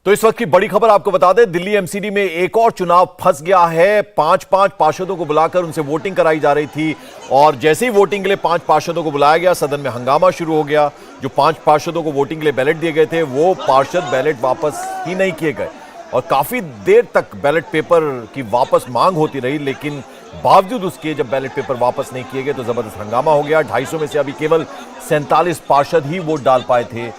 तो इस वक्त की बड़ी खबर आपको बता दें, दिल्ली एमसीडी में एक और चुनाव फंस गया है। पांच पार्षदों को बुलाकर उनसे वोटिंग कराई जा रही थी और जैसे ही वोटिंग के लिए 5 पार्षदों को बुलाया गया, सदन में हंगामा शुरू हो गया। जो 5 पार्षदों को वोटिंग के लिए बैलेट दिए गए थे, वो पार्षद बैलेट वापस ही नहीं किए गए और काफी देर तक बैलेट पेपर की वापस मांग होती रही, लेकिन बावजूद उसके जब बैलेट पेपर वापस नहीं किए गए तो जबरदस्त हंगामा हो गया। 250 में से अभी केवल 47 पार्षद ही वोट डाल पाए थे,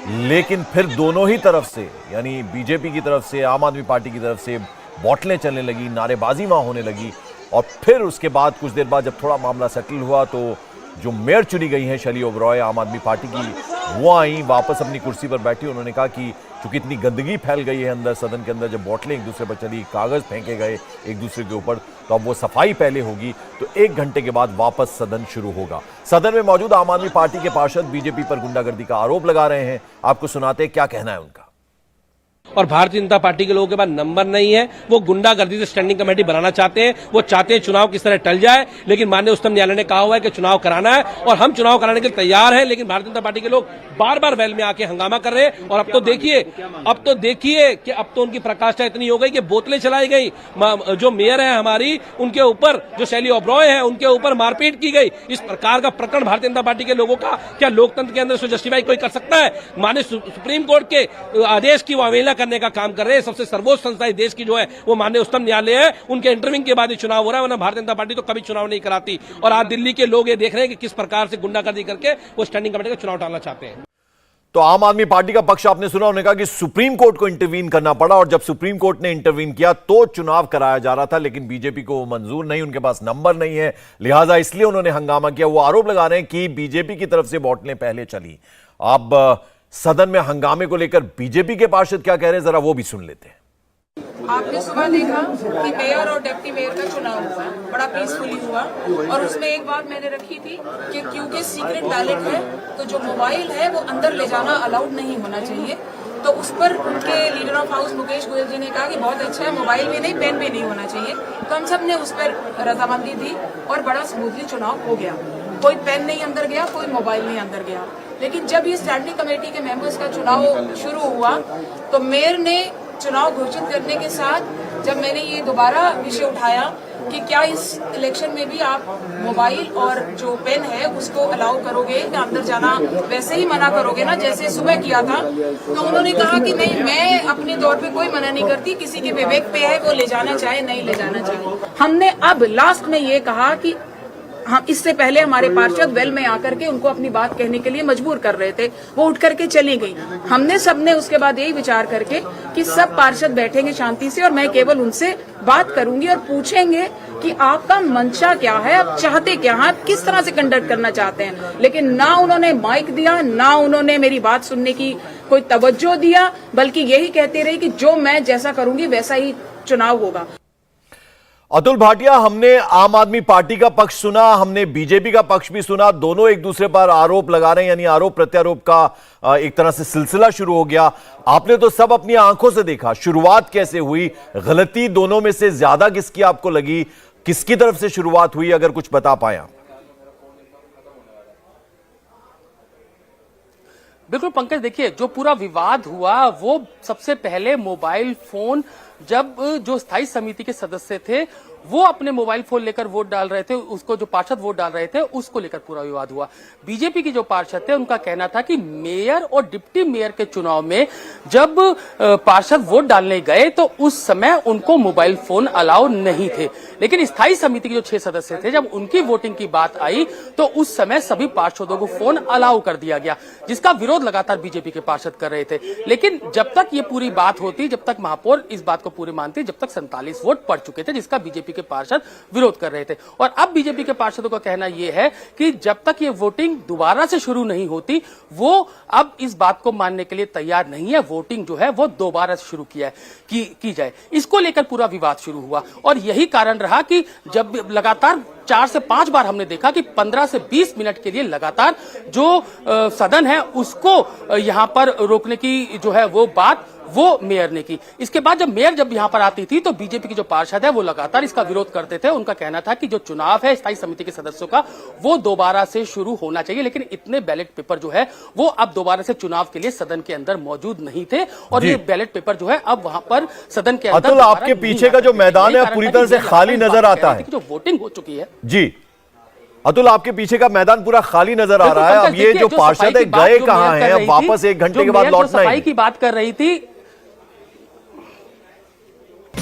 लेकिन फिर दोनों ही तरफ से, यानी बीजेपी की तरफ से, आम आदमी पार्टी की तरफ से बॉटलें चलने लगी, नारेबाजी वहां होने लगी। और फिर उसके बाद कुछ देर बाद जब थोड़ा मामला सेटल हुआ तो जो मेयर चुनी गई हैं शैली ओबरॉय आम आदमी पार्टी की, वो आई, वापस अपनी कुर्सी पर बैठी। उन्होंने कहा कि चूंकि इतनी गंदगी फैल गई है अंदर सदन के अंदर, जब बॉटलें एक दूसरे पर चली, कागज फेंके गए एक दूसरे के ऊपर, तो अब वो सफाई पहले होगी। तो 1 घंटे के बाद वापस सदन शुरू होगा। सदन में मौजूद आम आदमी पार्टी के पार्षद बीजेपी पर गुंडागर्दी का आरोप लगा रहे हैं। आपको सुनाते क्या कहना है उनका। और भारतीय जनता पार्टी के लोगों के पास नंबर नहीं है, वो गुंडागर्दी से स्टैंडिंग कमेटी बनाना चाहते हैं। वो चाहते हैं चुनाव किस तरह टल जाए, लेकिन माननीय उच्चतम न्यायालय ने कहा हुआ है कि चुनाव कराना है और हम चुनाव कराने के लिए तैयार हैं। लेकिन भारतीय जनता पार्टी के लोग बार बार वेल में आके हंगामा कर रहे हैं। और अब तो देखिए कि अब तो उनकी प्रकाष्ठा इतनी हो गई कि बोतलें चलाई गई। जो मेयर है हमारी, उनके ऊपर, जो शैली ओबरॉय है, उनके ऊपर मारपीट की गई। इस प्रकार का प्रकरण भारतीय जनता पार्टी के लोगों का क्या लोकतंत्र के अंदर उसको जस्टिफाई कोई कर सकता है? माननीय सुप्रीम कोर्ट के आदेश की वो अवहेलना करने का काम कर रहे हैं। सबसे सर्वोच्च संस्था इस देश की जो है वो माननीय उच्चतम न्यायालय है, उनके इंटरव्यू के बाद ही चुनाव हो रहा है, वरना भारतीय जनता पार्टी तो कभी चुनाव नहीं कराती। और आज दिल्ली के लोग ये देख रहे हैं कि किस प्रकार से गुंडागर्दी करके वो स्टैंडिंग कमेटी का चुनाव टालना चाहते हैं। तो आम आदमी पार्टी का पक्ष आपने सुना, उन्होंने कहा कि सुप्रीम कोर्ट को इंटरवीन करना पड़ा और जब सुप्रीम कोर्ट ने इंटरवीन किया तो चुनाव कराया जा रहा था, लेकिन बीजेपी को मंजूर नहीं, उनके पास नंबर नहीं है, लिहाजा इसलिए उन्होंने हंगामा किया। वो आरोप लगा रहे हैं कि बीजेपी की तरफ से बॉटलें पहले चली। अब सदन में हंगामे को लेकर बीजेपी के पार्षद क्या कह रहे हैं, जरा वो भी सुन लेते हैं। आपने सुबह देखा कि मेयर और डिप्टी मेयर का चुनाव हुआ, बड़ा पीसफुली हुआ। और उसमें एक बात मैंने रखी थी कि क्योंकि सीक्रेट बैलेट है तो जो मोबाइल है वो अंदर ले जाना अलाउड नहीं होना चाहिए। तो उस पर उनके leader of house Mukesh Goyal ji ने कहा कि बहुत अच्छा है, मोबाइल भी नहीं, पेन भी नहीं होना चाहिए। तो हम सब ने उस पर रजामंदी दी और बड़ा स्मूथली चुनाव हो गया। कोई पेन नहीं अंदर गया, कोई मोबाइल नहीं अंदर गया। लेकिन जब ये स्टैंडिंग कमेटी के मेंबर्स का चुनाव शुरू हुआ तो मेयर ने चुनाव घोषित करने के साथ जब मैंने ये दोबारा विषय उठाया कि क्या इस इलेक्शन में भी आप मोबाइल और जो पेन है उसको अलाउ करोगे या अंदर जाना वैसे ही मना करोगे ना जैसे सुबह किया था, तो उन्होंने कहा कि नहीं, मैं अपने तौर पे कोई मना नहीं करती, किसी के विवेक पे है, वो ले जाना चाहे नहीं ले जाना चाहे। हमने अब लास्ट में ये कहा कि हम, इससे पहले हमारे पार्षद वेल में आकर के उनको अपनी बात कहने के लिए मजबूर कर रहे थे, वो उठ करके चली गई। हमने सबने उसके बाद यही विचार करके कि सब पार्षद बैठेंगे शांति से और मैं केवल उनसे बात करूंगी और पूछेंगे कि आपका मंशा क्या है, आप चाहते क्या हैं, आप किस तरह से कंडक्ट करना चाहते हैं। लेकिन ना उन्होंने माइक दिया, ना उन्होंने मेरी बात सुनने की कोई तवज्जो दिया, बल्कि यही कहते रहे कि जो मैं जैसा करूंगी वैसा ही चुनाव होगा। अतुल भाटिया, हमने आम आदमी पार्टी का पक्ष सुना, हमने बीजेपी का पक्ष भी सुना, दोनों एक दूसरे पर आरोप लगा रहे हैं, यानी आरोप प्रत्यारोप का एक तरह से सिलसिला शुरू हो गया। आपने तो सब अपनी आंखों से देखा, शुरुआत कैसे हुई, गलती दोनों में से ज्यादा किसकी आपको लगी, किसकी तरफ से शुरुआत हुई, अगर कुछ बता पाए आप। बिल्कुल पंकज, देखिए जो पूरा विवाद हुआ वो सबसे पहले मोबाइल फोन, जब जो स्थायी समिति के सदस्य थे वो अपने मोबाइल फोन लेकर वोट डाल रहे थे, उसको जो पार्षद वोट डाल रहे थे उसको लेकर पूरा विवाद हुआ। बीजेपी की जो पार्षद थे उनका कहना था कि मेयर और डिप्टी मेयर के चुनाव में जब पार्षद वोट डालने गए तो उस समय उनको मोबाइल फोन अलाउ नहीं थे, लेकिन स्थायी समिति के जो 6 सदस्य थे जब उनकी वोटिंग की बात आई तो उस समय सभी पार्षदों को फोन अलाउ कर दिया गया, जिसका विरोध लगातार बीजेपी के पार्षद कर रहे थे। लेकिन जब तक ये पूरी बात होती, जब तक महापौर इस बात को पूरी मानती, जब तक 47 वोट पड़ चुके थे, जिसका बीजेपी के पार्षद विरोध कर रहे थे। और अब बीजेपी के पार्षदों का कहना यह है कि जब तक ये वोटिंग दोबारा से शुरू नहीं होती, वो अब इस बात को मानने के लिए तैयार नहीं है, वोटिंग जो है वो दोबारा से शुरू की जाए। इसको लेकर पूरा विवाद शुरू हुआ और यही कारण रहा कि जब लगातार 4 से 5 बार हमने देखा कि 15 से 20 मिनट के लिए लगातार जो सदन है उसको यहां पर रोकने की जो है वो बात वो मेयर ने की। इसके बाद जब मेयर जब यहाँ पर आती थी तो बीजेपी के जो पार्षद है वो लगातार इसका विरोध करते थे। उनका कहना था कि जो चुनाव है स्थायी समिति के सदस्यों का वो दोबारा से शुरू होना चाहिए, लेकिन इतने बैलेट पेपर जो है वो अब दोबारा से चुनाव के लिए सदन के अंदर मौजूद नहीं थे और ये बैलेट पेपर जो है अब वहां पर सदन के अंदर अतुल, आपके पीछे का जो मैदान है पूरी तरह से खाली नजर आता है। जो वोटिंग हो चुकी है जी अतुल, आपके पीछे का मैदान पूरा खाली नजर आ रहा है। अब ये जो पार्षद है गए कहां हैं? अब वापस 1 घंटे के बाद लौटना है। सफाई की बात कर रही थी।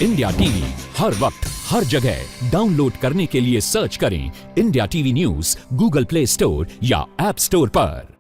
इंडिया टीवी हर वक्त हर जगह डाउनलोड करने के लिए सर्च करें India TV news Google play store या ऐप स्टोर पर।